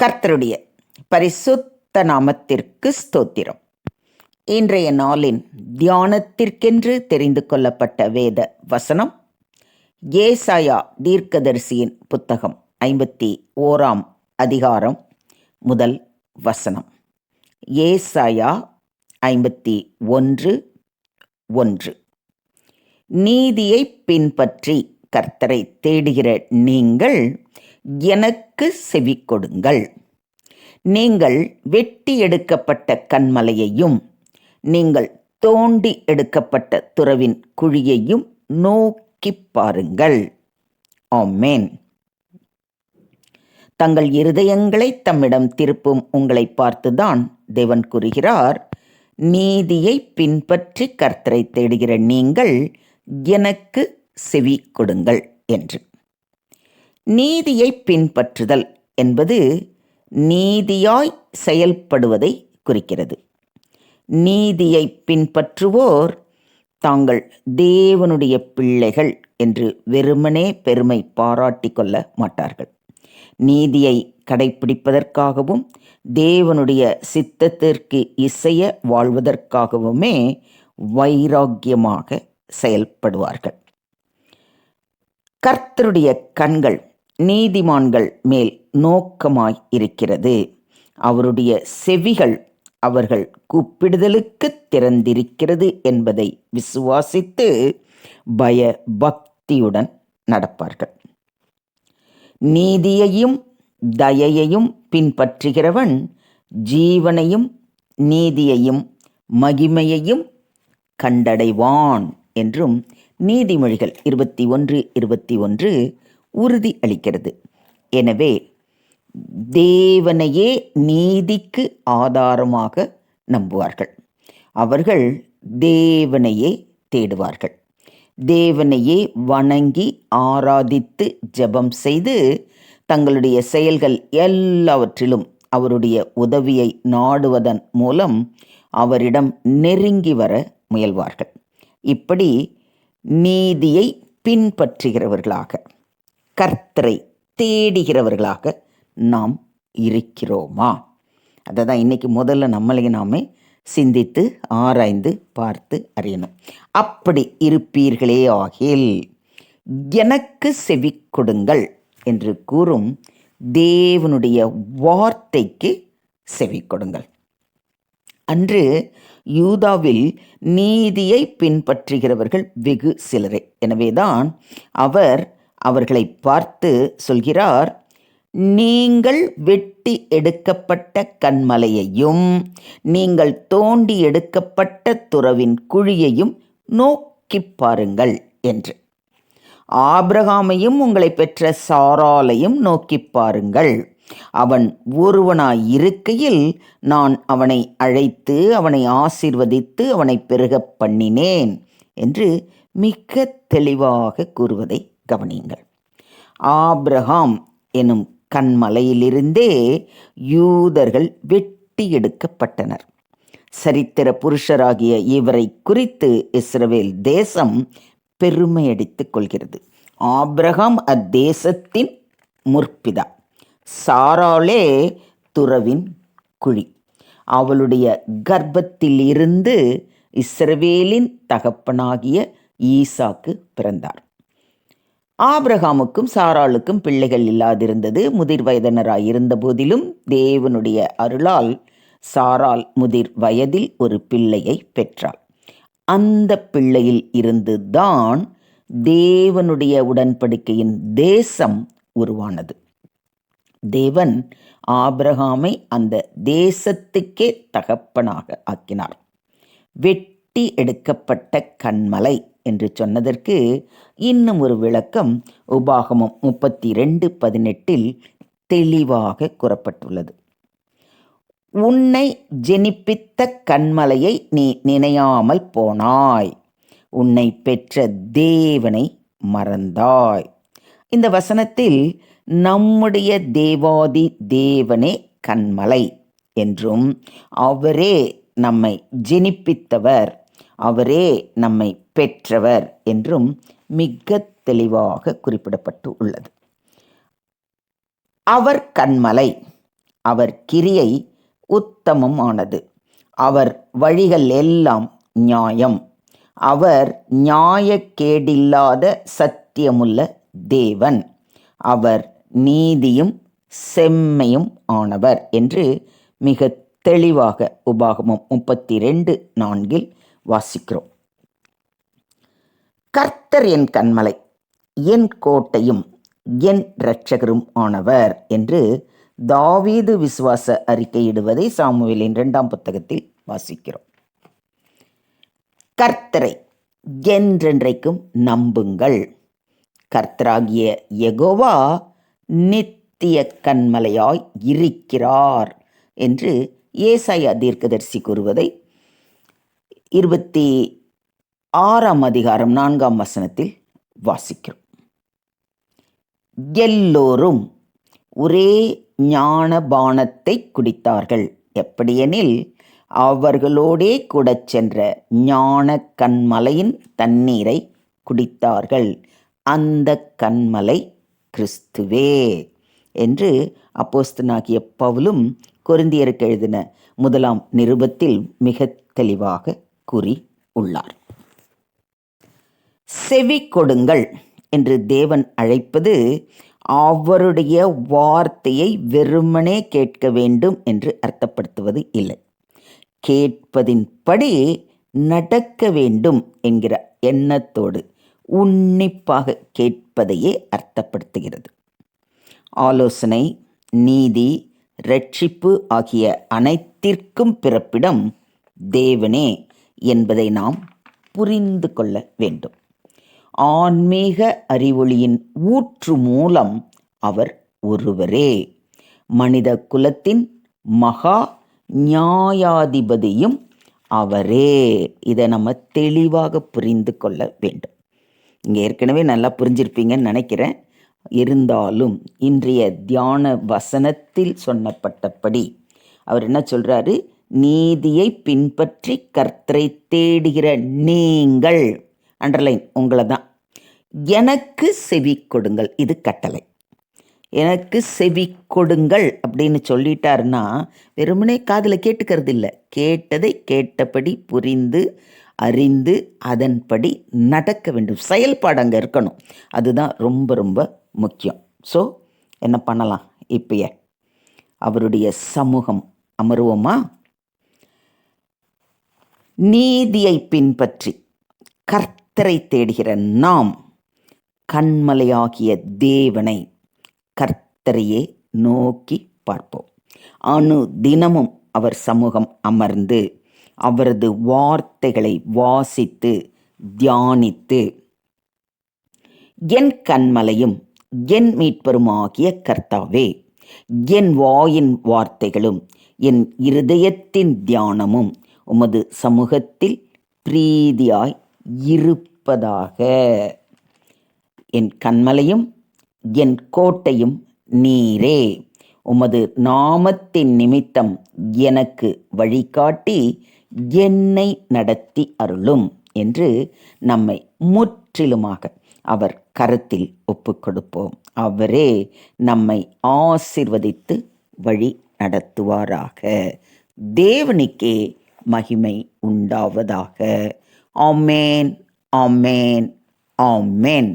கர்த்தருடைய பரிசுத்த நாமத்திற்கு ஸ்தோத்திரம். இன்றைய நாளின் தியானத்திற்கென்று தெரிந்து கொள்ளப்பட்ட வேத வசனம் ஏசாயா தீர்க்கதரிசியின் புத்தகம் 51 அதிகாரம் முதல் வசனம். ஏசாயா 51:1. நீதியை பின்பற்றி கர்த்தரை தேடுகிற நீங்கள் எனக்கு செவி கொடுங்கள். நீங்கள் வெட்டி எடுக்கப்பட்ட கன்மலையையும் நீங்கள் தோண்டி எடுக்கப்பட்ட துறவின் குழியையும் நோக்கி பாருங்கள். ஆமென். தங்கள் இருதயங்களை தம்மிடம் திருப்பும் உங்களை பார்த்துதான் தேவன் கூறுகிறார், நீதியை பின்பற்றி கர்த்தரை தேடுகிற நீங்கள் எனக்கு செவி கொடுங்கள் என்று. நீதியை பின்பற்றுதல் என்பது நீதியாய் செயல்படுவதை குறிக்கிறது. நீதியை பின்பற்றுவோர் தாங்கள் தேவனுடைய பிள்ளைகள் என்று வெறுமனே பெருமை பாராட்டி கொள்ள மாட்டார்கள். நீதியை கடைப்பிடிப்பதற்காகவும் தேவனுடைய சித்தத்திற்கு இசைய வாழ்வதற்காகவுமே வைராக்கியமாக செயல்படுவார்கள். கர்த்தருடைய கண்கள் நீதிமான்கள் மேல் நோக்கமாய் இருக்கிறது. அவருடைய செவிகள் அவர்கள் கூப்பிடுதலுக்கு திறந்திருக்கிறது என்பதை விசுவாசித்து பய பக்தியுடன் நடப்பார்கள். நீதியையும் தயையையும் பின்பற்றுகிறவன் ஜீவனையும் நீதியையும் மகிமையையும் கண்டடைவான் என்றும் நீதிமொழிகள் 21:21 உறுதி அளிக்கிறது. எனவே தேவனையே நீதிக்கு ஆதாரமாக நம்புவார்கள். அவர்கள் தேவனையே தேடுவார்கள். தேவனையே வணங்கி ஆராதித்து ஜெபம் செய்து தங்களுடைய செயல்கள் எல்லாவற்றிலும் அவருடைய உதவியை நாடுவதன் மூலம் அவரிடம் நெருங்கி வர முயல்வார்கள். இப்படி நீதியை பின்பற்றுகிறவர்களாக, கர்த்தரை தேடுகிறவர்களாக நாம் இருக்கிறோமா? அதை தான் இன்னைக்கு முதல்ல நம்மளையும் நாமே சிந்தித்து ஆராய்ந்து பார்த்து அறியணும். அப்படி இருப்பீர்களே ஆகில் எனக்கு செவி கொடுங்கள் என்று கூறும் தேவனுடைய வார்த்தைக்கு செவி கொடுங்கள். அன்று யூதாவில் நீதியை பின்பற்றுகிறவர்கள் வெகு சிலரே. எனவேதான் அவர் அவர்களை பார்த்து சொல்கிறார், நீங்கள் வெட்டி எடுக்கப்பட்ட கன்மலையையும் நீங்கள் தோண்டி எடுக்கப்பட்ட துறவின் குழியையும் நோக்கி பாருங்கள் என்று. ஆபிரகாமையும் உங்களை பெற்ற சாராளையும் நோக்கி பாருங்கள். அவன் ஒருவனாயிருக்கையில் நான் அவனை அழைத்து அவனை ஆசீர்வதித்து அவனை பெருகப் பண்ணினேன் என்று மிக தெளிவாக கூறுவதை கவனியுங்கள். ஆபிரகாம் எனும் கன்மலையிலிருந்தே யூதர்கள் வெட்டி எடுக்கப்பட்டனர். சரித்திர புருஷராகிய இவரை குறித்து இஸ்ரவேல் தேசம் பெருமையடித்துக் கொள்கிறது. ஆபிரகாம் அத்தேசத்தின் முற்பிதா, சாராளே துறவின் குழி. அவளுடைய கர்ப்பத்தில் இருந்து இஸ்ரவேலின் தகப்பனாகிய ஈசாக்கு பிறந்தார். ஆபிரகாமுக்கும் சாராளுக்கும் பிள்ளைகள் இல்லாதிருந்தது. முதிர் வயதினராய் இருந்த போதிலும் தேவனுடைய அருளால் சாராள் முதிர் வயதில் ஒரு பிள்ளையை பெற்றாள். அந்த பிள்ளையில் இருந்துதான் தேவனுடைய உடன்படிக்கையின் தேசம் உருவானது. தேவன் ஆபிரகாமை அந்த தேசத்துக்கே தகப்பனாக ஆக்கினார். வெட்டி எடுக்கப்பட்ட கன்மலை என்று சொன்னதற்கு இன்னும் ஒரு விளக்கம் உபாகமம் 32:18 தெளிவாக கூறப்பட்டுள்ளது. உன்னை ஜெனிப்பித்த கன்மலையை நீ நினையாமல் போனாய், உன்னை பெற்ற தேவனை மறந்தாய். இந்த வசனத்தில் நம்முடைய தேவாதி தேவனே கன்மலை என்றும் அவரே நம்மை ஜெனிப்பித்தவர், அவரே நம்மை பெற்றவர் என்றும் மிக தெளிவாக குறிப்பிடப்பட்டு உள்ளது. அவர் கன்மலை, அவர் கிரியை உத்தமமானது. அவர் வழிகள் எல்லாம் நியாயம். அவர் நியாயக்கேடில்லாத சத்தியமுள்ள தேவன். அவர் நீதியும் செம்மையும் ஆனவர் என்று மிக தெளிவாக உபாகமம் 32:4 வாசிக்கிறோம். கர்த்தர் என் கன்மலை, என் கோட்டையும் என் இரட்சகரும் ஆனவர் என்று தாவீது விசுவாச அறிக்கையிடுவதை சாமுவேலின் 2ஆம் புத்தகத்தில் வாசிக்கிறோம். கர்த்தரை என்றென்றைக்கும் நம்புங்கள். கர்த்தராகிய யெகோவா நித்திய கன்மலையாய் இருக்கிறார் என்று ஏசாயா தீர்க்கதரிசி கூறுவதை 26ஆம் அதிகாரம் 4ஆம் வசனத்தில் வாசிக்கிறோம். எல்லோரும் ஒரே ஞானபானத்தை குடித்தார்கள். எப்படியெனில் அவர்களோடே கூட சென்ற ஞான கன்மலையின் தண்ணீரை குடித்தார்கள். அந்த கன்மலை கிறிஸ்துவே என்று அப்போஸ்தலனாகிய பவுலும் கொரிந்தியருக்கு எழுதின 1ஆம் நிருபத்தில் மிக தெளிவாக கூறி உள்ளார். செவி கொடுங்கள் என்று தேவன் அழைப்பது அவருடைய வார்த்தையை வெறுமனே கேட்க வேண்டும் என்று அர்த்தப்படுத்துவது இல்லை. கேட்பதின்படி நடக்க வேண்டும் என்கிற எண்ணத்தோடு உன்னிப்பாக கேட்பதையே அர்த்தப்படுத்துகிறது. ஆலோசனை, நீதி, இரட்சிப்பு ஆகிய அனைத்திற்கும் பிறப்பிடம் தேவனே என்பதை நாம் புரிந்து கொள்ள வேண்டும். ஆன்மீக அறிவொளியின் ஊற்று மூலம் அவர் ஒருவரே. மனித குலத்தின் மகா நியாயாதிபதியும் அவரே. இதை நம்ம தெளிவாக புரிந்து கொள்ள வேண்டும். இங்கே ஏற்கனவே நல்லா புரிஞ்சிருப்பீங்கன்னு நினைக்கிறேன். இருந்தாலும் இன்றைய தியான வசனத்தில் சொன்னப்பட்டபடி அவர் என்ன சொல்கிறாரு? நீதியை பின்பற்றி கர்த்தரை தேடுகிற நீங்கள், அண்டர்லைன் உங்களை தான், எனக்கு செவி கொடுங்கள். இது கட்டளை. எனக்கு செவி கொடுங்கள் அப்படின்னு சொல்லிட்டாருன்னா வெறுமனே காதில் கேட்டுக்கிறது இல்லை. கேட்டதை கேட்டபடி புரிந்து அறிந்து அதன்படி நடக்க வேண்டும். செயல்பாடு அங்கே இருக்கணும். அதுதான் ரொம்ப ரொம்ப முக்கியம். ஸோ என்ன பண்ணலாம்? இப்பயே அவருடைய சமூகம் அமருவோமா? நீதியை பின்பற்றி கர்த்தரை தேடுகிற நாம் கன்மலையாகிய தேவனை, கர்த்தரையே நோக்கி பார்ப்போம். அணு தினமும் அவர் சமூகம் அமர்ந்து அவரது வார்த்தைகளை வாசித்து தியானித்து, என் கன்மலையும் என் மீட்பருமாகிய கர்த்தாவே, என் வாயின் வார்த்தைகளும் என் இருதயத்தின் தியானமும் உமது சமூகத்தில் பிரீதியாய் இருப்பதாக. என் கன்மலையும் என் கோட்டையும் நீரே. உமது நாமத்தின் நிமித்தம் எனக்கு வழிகாட்டி என்னை நடத்தி அருளும் என்று நம்மை முற்றிலுமாக அவர் கரத்தில் ஒப்புக் கொடுப்போம். அவரே நம்மை ஆசீர்வதித்து வழி நடத்துவாராக. தேவனுக்கே மகிமை உண்டாவதாக. ஆமென், ஆமென், ஆமென்.